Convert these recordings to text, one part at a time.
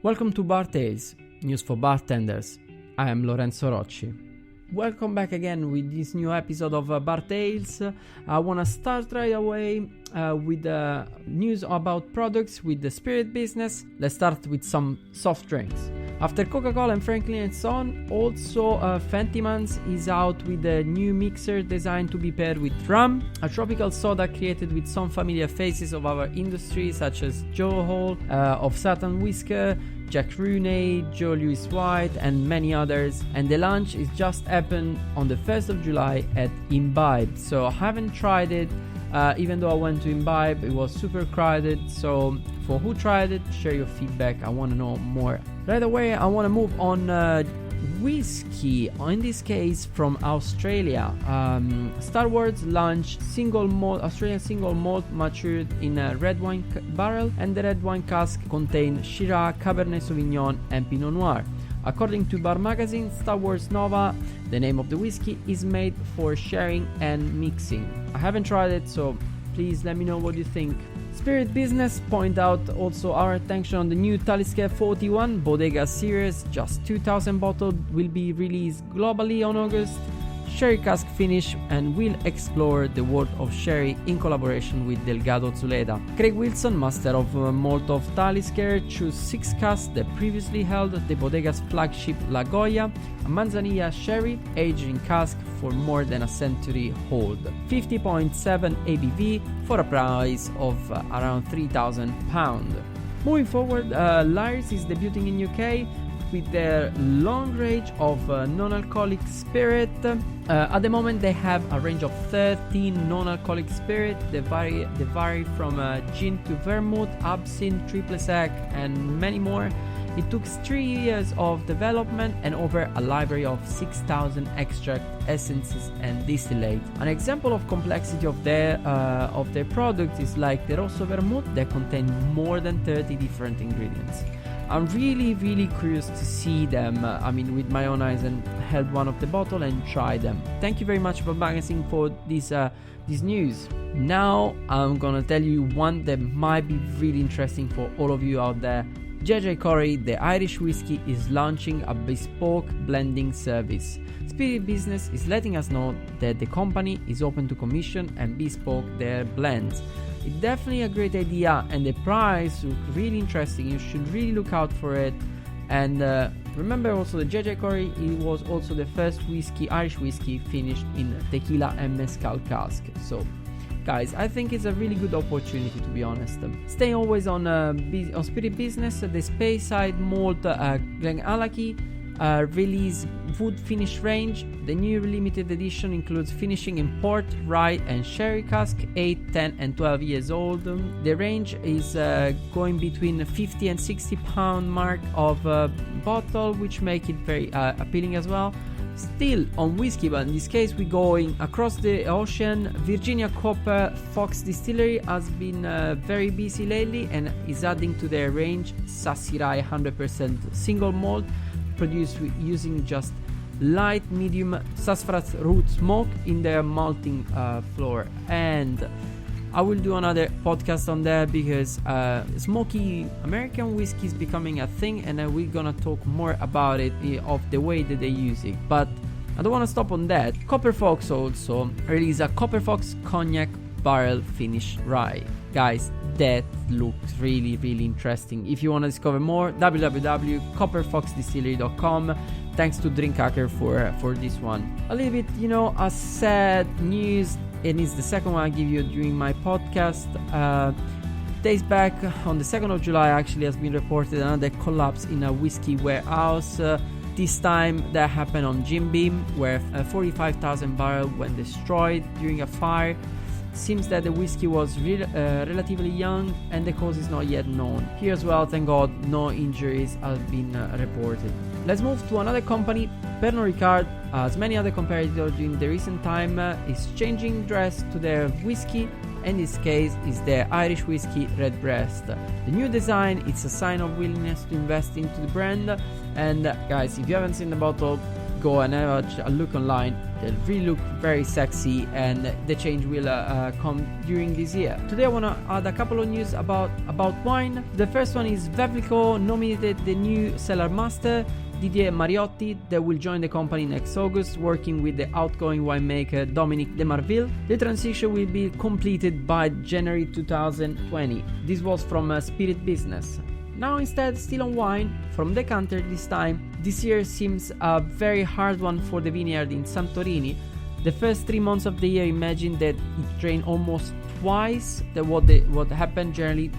Welcome to BarTales, news for bartenders. I am Lorenzo Rocci. Welcome back again with this new episode of BarTales. I want to start right away with news about products with the spirit business. Let's start with some soft drinks. After Coca-Cola and Franklin & Son, also Fentimans is out with a new mixer designed to be paired with rum, a tropical soda created with some familiar faces of our industry such as Joe Hall, of Satan Whisker, Jack Rooney, Joe Louis White and many others, and the launch is just happened on the 1st of July at Imbibe. So I haven't tried it, even though I went to Imbibe, it was super crowded. So for who tried it, share your feedback, I want to know more. Right away I want to move on whiskey, in this case from Australia. Star Wars launched Australian single malt matured in a red wine barrel, and the red wine cask contained Shiraz, Cabernet Sauvignon and Pinot Noir. According to Bar Magazine, Star Wars Nova, the name of the whiskey, is made for sharing and mixing. I haven't tried it, so please let me know what you think. Spirit Business point out also our attention on the new Talisker 41 Bodega series. Just 2,000 bottles will be released globally on August. Sherry cask finish, and will explore the world of sherry in collaboration with Delgado Zuleda. Craig Wilson, master of malt of Talisker, chose 6 casks that previously held the Bodega's flagship La Goya, a Manzanilla sherry aged in cask for more than a century old. 50.7 ABV for a price of around £3,000. Moving forward, Lyre's is debuting in UK with their long range of non-alcoholic spirit. At the moment they have a range of 13 non-alcoholic spirit. They vary from gin to vermouth, absinthe, triple sec and many more. It took 3 years of development and over a library of 6,000 extract, essences and distillate. An example of complexity of their product is like the Rosso Vermouth that contain more than 30 different ingredients. I'm really curious to see them, with my own eyes, and held one of the bottle and try them. Thank you very much for Magazine for this news. Now I'm gonna tell you one that might be really interesting for all of you out there. J.J. Corey, the Irish whiskey, is launching a bespoke blending service. Spirit Business is letting us know that the company is open to commission and bespoke their blends. It's definitely a great idea, and the price looks really interesting. You should really look out for it. And remember also the J.J. Corey, it was also the first Irish whiskey finished in tequila and mezcal cask. So guys, I think it's a really good opportunity, to be honest. Stay always on Spirit Business. The Speyside Malt Glenallachie release wood finish range. The new limited edition includes finishing in port, rye and sherry cask, 8, 10 and 12 years old. The range is going between 50 and 60 pound mark of bottle, which make it very appealing as well. Still on whiskey, but in this case we're going across the ocean. Virginia Copper Fox Distillery has been very busy lately and is adding to their range Sassy Rye 100% single malt, produced using just light medium sassafras root smoke in their malting floor. And I will do another podcast on that because smoky American whiskey is becoming a thing, and we're gonna talk more about it, of the way that they use it. But I don't want to stop on that. Copper Fox also released a Copper Fox Cognac Barrel Finish Rye. Guys, that looked really interesting. If you want to discover more, www.copperfoxdistillery.com. Thanks to Drinkhacker for this one. A little bit, a sad news, and it's the second one I give you during my podcast. Days back, on the 2nd of July, actually has been reported another collapse in a whiskey warehouse. This time that happened on Jim Beam, where 45,000 barrels were destroyed during a fire. Seems that the whiskey was relatively young, and the cause is not yet known. Here as well, thank God, no injuries have been reported. Let's move to another company. Pernod Ricard, as many other competitors during the recent time, is changing dress to their whiskey. In this case is their Irish whiskey Redbreast. The new design, it's a sign of willingness to invest into the brand. And guys, if you haven't seen the bottle, go and have a look online. They really look very sexy, and the change will come during this year. Today I want to add a couple of news about wine. The first one is Vevlico nominated the new cellar master Didier Mariotti that will join the company next August, working with the outgoing winemaker Dominique de Marville. The transition will be completed by January 2020. This was from Spirit Business. Now instead, still on wine, from Decanter this time. This year seems a very hard one for the vineyard in Santorini. The first 3 months of the year, imagine that it rained almost twice what happened generally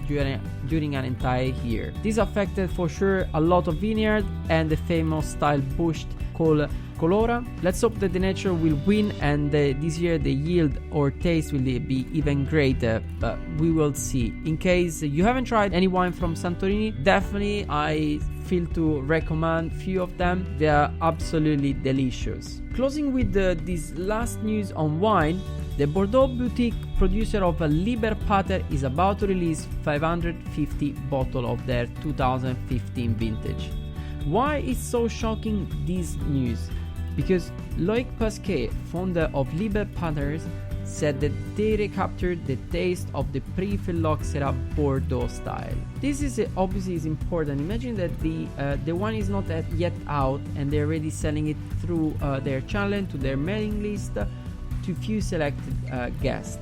during an entire year. This affected for sure a lot of vineyard and the famous style bush called Colora. Let's hope that the nature will win, and this year the yield or taste will be even greater, but we will see. In case you haven't tried any wine from Santorini, definitely I feel to recommend few of them. They are absolutely delicious. Closing with this last news on wine, the Bordeaux boutique producer of Liber Pater is about to release 550 bottles of their 2015 vintage. Why is so shocking this news? Because Loic Pasquet, founder of Liber Paters, said that they recaptured the taste of the pre-phylloxera Bordeaux style. This is obviously is important. Imagine that the wine is not yet out and they're already selling it through their channel, to their mailing list, to few selected guests.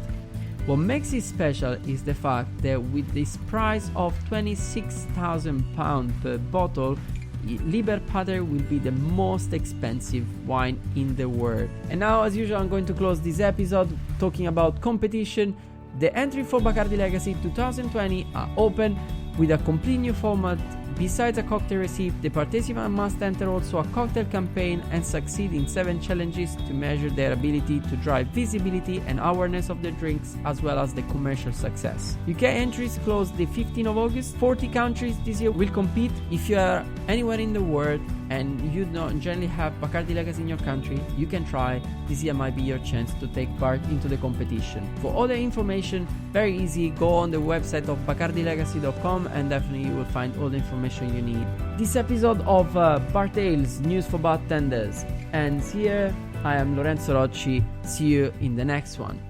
What makes it special is the fact that with this price of £26,000 per bottle, Liber Pater will be the most expensive wine in the world. And now, as usual, I'm going to close this episode talking about competition. The entry for Bacardi Legacy 2020 are open with a complete new format. Besides a cocktail recipe, the participant must enter also a cocktail campaign and succeed in 7 challenges to measure their ability to drive visibility and awareness of their drinks, as well as the commercial success. UK entries close the 15th of August. 40 countries this year will compete. If you are anywhere in the world and you don't generally have Bacardi Legacy in your country, you can try. This year might be your chance to take part into the competition. For other information, very easy, go on the website of bacardilegacy.com and definitely you will find all the information you need. This episode of BarTales, News for Bartenders, ends here. I am Lorenzo Rocci. See you in the next one.